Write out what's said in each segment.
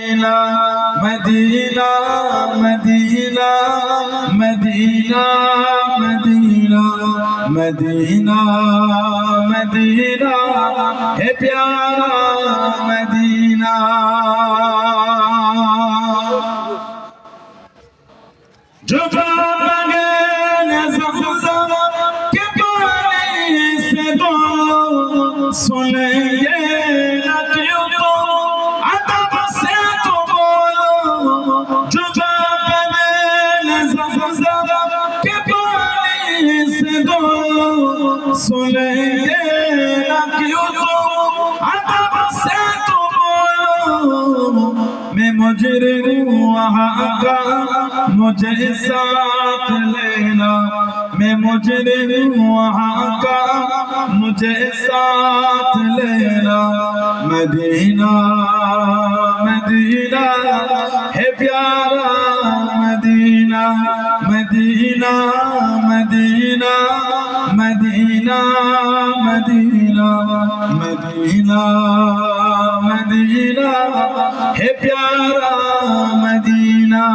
مدینہ مدینہ مدینہ مدینہ مدینہ مدینہ ہے پیارا مدینہ جو بغیر زمزم کے پانی سے دو سنیں گے نہ کیوں تو ادب سے تو بولو جو بغیر زمزم کے پانی سے دو سنیں گے نہ کیوں تو ادب سے تو بولو میں مجرم ہوں وہاں کا مجھے ساتھ لینا میں مجرم ہوں وہاں کا مجھے ساتھ لینا مدینہ مدینہ ہے پیارا مدینہ مدینہ مدینہ مدینہ مدینہ مدینہ مدینہ ہے پیارا مدینہ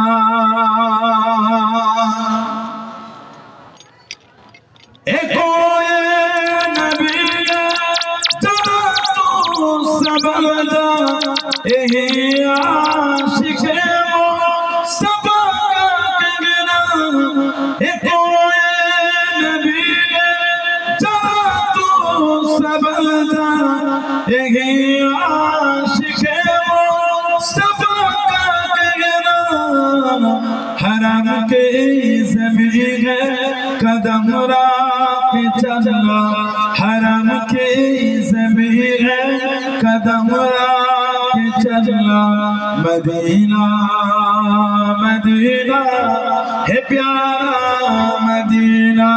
ایک کوئے نبی جب تو سبدا یہی عاشق مصطفیٰ کا کہنا ایک کوئے نبی جب تو سبدا یہی عاشق مصطفیٰ کا کہنا حرم کے زمین ہے قدم راہ چلنا حرم کے زمین ہے قدم راہ چلنا مدینہ مدینہ ہے پیارا مدینہ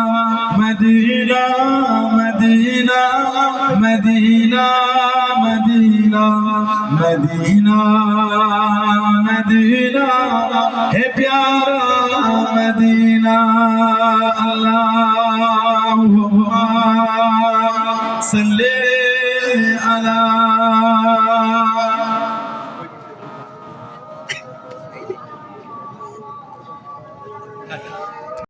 مدینہ مدینہ مدینہ مدینہ مدینہ مدینہ ہے پیارا مدینہ اللہم صلی علی